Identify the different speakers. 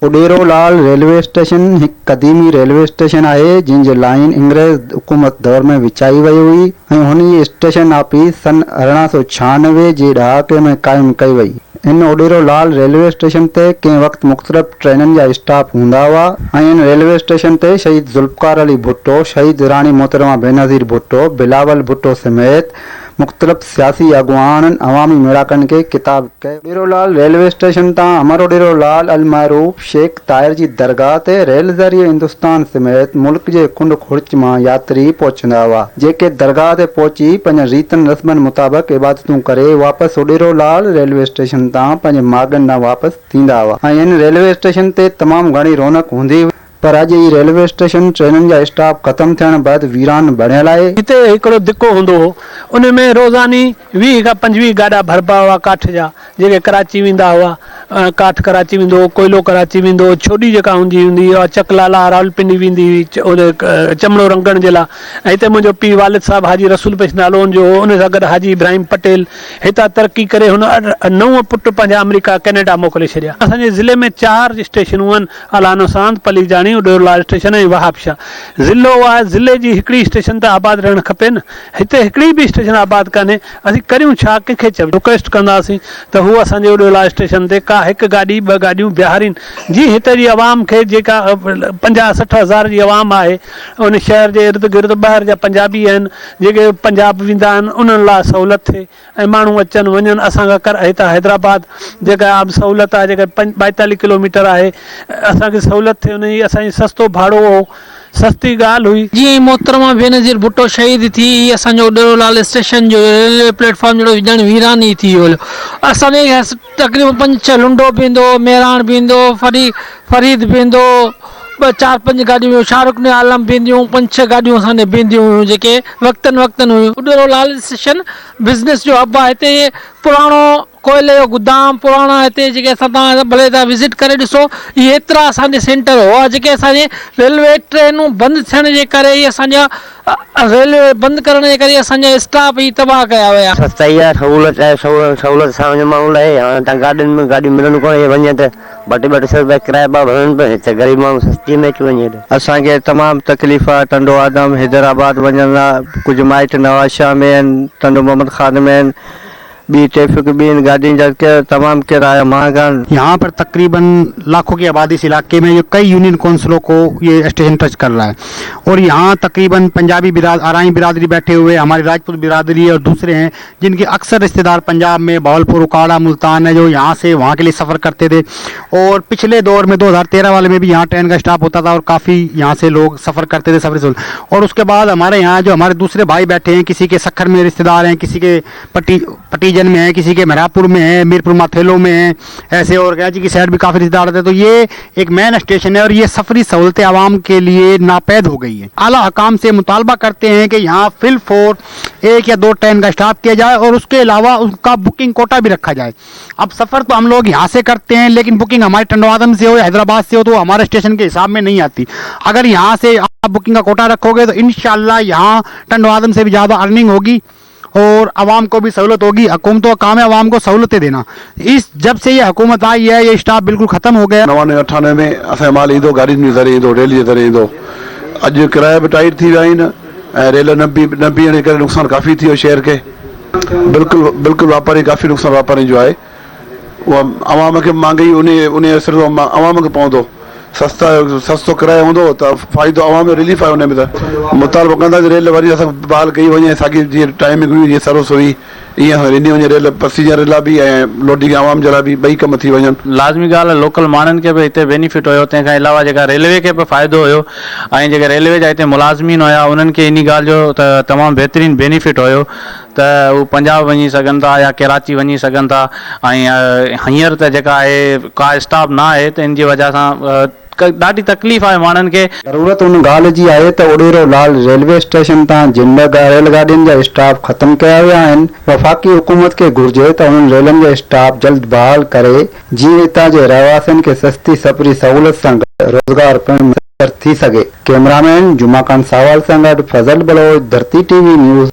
Speaker 1: Uderolal railway station एक क़दीमी railway station है जिन जी लाइन अंग्रेज हुकूमत दौर में विछाई वही हुई ऐं हुन स्टेशन ऑफिस सन 1896 जे ॾहाके में कायम कई वई। इन उडेरोलाल रेलवे स्टेशन ते कंहिं वक्त मुख़्तलिफ़ ट्रेननि जा स्टाफ हूंदा हुआ ऐं इन रेलवे स्टेशन ते शहीद जुल्फ़कार अली भुट्टो, शहीद रानी मोहतरमा बेनज़ीर भुट्टो, बिलावल भुट्टो समेत मुख़्तलिफ़ सियासी अगवान अवामी मेड़ाकन के किताब कई। उडेरोलाल रेलवे स्टेशन तां अमर उडेरोलाल अल मारूफ शेख ताहिर जी दरगाह ते रेल ज़रिए हिंदुस्तान समेत मुल्क जे कुंड खुर्च मां यात्री पहुचंदा हुआ, जेके दरगाह ते पहुची पंहिंजनि रीतनि रस्मनि मुताबिक़ इबादतूं करे वापसि उडेरोलाल रेलवे स्टेशन तां पंहिंजे माॻनि ॾांहुं वापसि थींदा हुआ ऐं इन रेलवे स्टेशन ते तमामु घणी रौनक हूंदी हुई। पर अॼु ही रेलवे स्टेशन ट्रेननि जा स्टाफ ख़त्म थियण बैदि वीरान बणियल आहे।
Speaker 2: हिते हिकिड़ो धिको हूंदो हो, उन में रोज़ानी 20 खां 25 गाॾा भरबा हुआ काठ जा, जेके कराची वेंदा हुआ। काठ कराची वेंदो हो, कोयलो कराची वेंदो हो, छोड़ी जेका हूंदी हुई चकलाला रावलपिंडी वेंदी हुई चमड़ो रंगण जे लाइ। ऐं हिते मुंहिंजो पीउ वालिद साहिबु हाजी रसूल पेश नालो जो हो, उन सां गॾु हाजी इब्राहिम पटेल हितां तरक़ी करे हुन 9 पुट पंहिंजा अमेरिका कैनेडा मोकिले छॾिया। असांजे ज़िले में 4 स्टेशनूं आहिनि, अलानो सांद, पलीजाणी, उडेरोलाल स्टेशन ऐं वहाबशाह। ज़िलो आहे, ज़िले जी हिकिड़ी स्टेशन त आबाद रहणु खपे न। हिते हिकिड़ी बि स्टेशन आबाद कान्हे, असीं करियूं छा, कंहिंखे चऊं? रिक्वेस्ट कंदासीं त हू असांजे उडेरोलाल स्टेशन ते का हिकु गाॾी 2 गाॾियूं बिहारीनि जी हिते जी आवाम खे, जेका 50-60 हज़ार जी आवाम आहे उन शहर जे इर्द गिर्द, ॿाहिरि जा पंजाबी आहिनि जेके पंजाब वेंदा आहिनि, उन्हनि लाइ सहूलियत थिए ऐं माण्हू अचनि वञनि। असांखां कर हितां हैदराबाद जेका सहूलियत आहे, जेका 42 किलोमीटर आहे, असांखे सहूलियत थिए उन जी। असांजी सस्तो भाड़ो हो, सस्ती ॻाल्हि हुई।
Speaker 3: जी मोहतरमा बेनज़ीर भुट्टो शहीद थी, असांजो उडेरोलाल स्टेशन जो रेलवे प्लेटफॉर्म जो ॼण वीरान ई थी वियो। असांजे तक़रीबन 5-6 लुंडो बीहंदो, मेराण बीहंदो, फरीद बीहंदो, 4-5 गाॾियूं शाहरुख ने आलम बीहंदियूं, 5-6 गाॾियूं असांजे बीहंदियूं हुयूं, जेके वक़्तनि हुयूं। उडेरोलाल स्टेशन बिज़नेस जो हब आहे। हिते पुराणो कोयले जो गुदाम, पुराणा हिते जेके असां तव्हां भले तव्हां विज़िट करे ॾिसो, इहे एतिरा असांजे सेंटर हुआ जेके असांजे रेलवे ट्रेनूं बंदि थियण जे करे ई असांजा रेलवे बंदि करण जे करे असांजा स्टाफ ई तबाह कया विया।
Speaker 4: सस्ताई आहे, सहूलियत आहे, सहूलियत सां माण्हू लाइ। हाणे तव्हां गाॾियुनि में गाॾियूं मिलनि कोन्हे, वञे त 200-250 रुपया किराया भरनि पिया, हिते ग़रीब माण्हू सस्ती में अची वञे।
Speaker 1: असांखे तमामु तकलीफ़ आहे टंडो आदम हैदराबाद वञण लाइ। कुझु माइट नवाज़शाह में आहिनि, टंडो मोहम्मद खान में आहिनि, बी ट्रैफिक भी इन गाड़ी का तमाम किराया महंगा। यहाँ पर तकरीबन लाखों की आबादी इस इलाके में, ये कई यूनियन काउंसिलों को ये स्टेशन टच कर रहा है और यहाँ तकरीबन पंजाबी आराई बिरादरी बैठे हुए, हमारी राजपूत बिरादरी और दूसरे हैं जिनके अक्सर रिश्तेदार पंजाब में बहावलपुर, उकाड़ा, मुल्तान है, जो यहाँ से वहाँ के लिए सफ़र करते थे। और पिछले दौर में 2013 वाले में भी यहाँ ट्रेन का स्टाफ होता था और काफ़ी यहाँ से लोग सफ़र करते थे सफर। और उसके बाद हमारे यहाँ जो हमारे दूसरे भाई बैठे हैं, किसी के सखर में रिश्तेदार हैं, किसी के पटीजन में है, किसी के मेरापुर में है, मीरपुर माथेलो में है, ऐसे और कराची की साइड भी काफ़ी रिश्तेदार थे। तो ये एक मेन स्टेशन है और ये सफरी सहूलतें आवाम के लिए नापैद हो गई है। आला हकाम से मुतालबा करते हैं कि यहाँ फिल फोर 1 या 2 ट्रेन का स्टाफ किया जाए और उसके अलावा उसका बुकिंग कोटा भी रखा जाए। अब सफ़र तो हम लोग यहाँ से करते हैं, लेकिन बुकिंग हमारे टंडो आदम से हो या हैदराबाद से हो तो हमारे स्टेशन के हिसाब में नहीं आती। अगर यहाँ से आप बुकिंग का कोटा रखोगे तो इंशाल्लाह यहाँ टंडो आदम से भी ज़्यादा अर्निंग होगी और आवाम को भी सहूलत होगी। हुकूमतों का काम है आवाम को सहूलतें देना। इस जब से ये हुकूमत आई है ये स्टाफ बिल्कुल ख़त्म हो गया।
Speaker 5: 99-98 में असां माल ईंदो, गाड़ियुनि जे ज़रिए ईंदो, रेल जे ज़रिए ईंदो। अॼु किराया बि टाइट थी विया आहिनि ऐं रेल न बीहण जे करे नुक़सानु काफ़ी थी वियो शहर खे। बिल्कुलु वापारी काफ़ी नुक़सानु वापारी जो आहे। उहा आवाम खे महांगाई उन असरु आवाम खे पवंदो। सस्तो किरायो हूंदो त फ़ाइदो आवाम जो रिलीफ आहे। उन में त मुतालबो कंदा रेल वरी असां बहाल कई वञे, साॻी जीअं टाइमिंग हुई, जीअं सर्विस हुई, ईअं ॾिनी वञे रेल पैसेंजर लाइ बि ऐं लोडिंग आवाम जे लाइ बि, ॿई कम थी वञनि।
Speaker 6: लाज़मी ॻाल्हि आहे, लोकल माण्हुनि खे बि हिते बेनिफिट हुयो, तंहिंखां अलावा जेका रेलवे खे बि फ़ाइदो हुयो ऐं जेके रेलवे जा हिते मुलाज़मीन हुया उन्हनि खे इन ॻाल्हि जो त तमामु बहितरीनु बेनिफिट हुयो त उहे पंजाब वञी सघनि था या कराची वञी सघनि था। ऐं हींअर त जेका आहे का स्टाफ न आहे त इन जी वजह सां ॾाढी तकलीफ़ आहे माण्हुनि खे।
Speaker 1: ज़रूरत उन ॻाल्हि जी आहे त उडेरोलाल रेलवे स्टेशन तां जिन रेलगाॾियुनि जा स्टाफ ख़त्म कया विया आहिनि, वफ़ाक़ी हुकूमत खे घुर्जे त उन्हनि रेलनि जो स्टाफ जल्द बहाल करे जीअं हितां जे रहवासियुनि खे सस्ती सफ़री सहूलियत सां रोज़गार पिणु
Speaker 7: थी सघे। कैमरामैन जुमाकान सावाल सां गॾु फज़ल बलोच, धरती टीवी न्यूज़।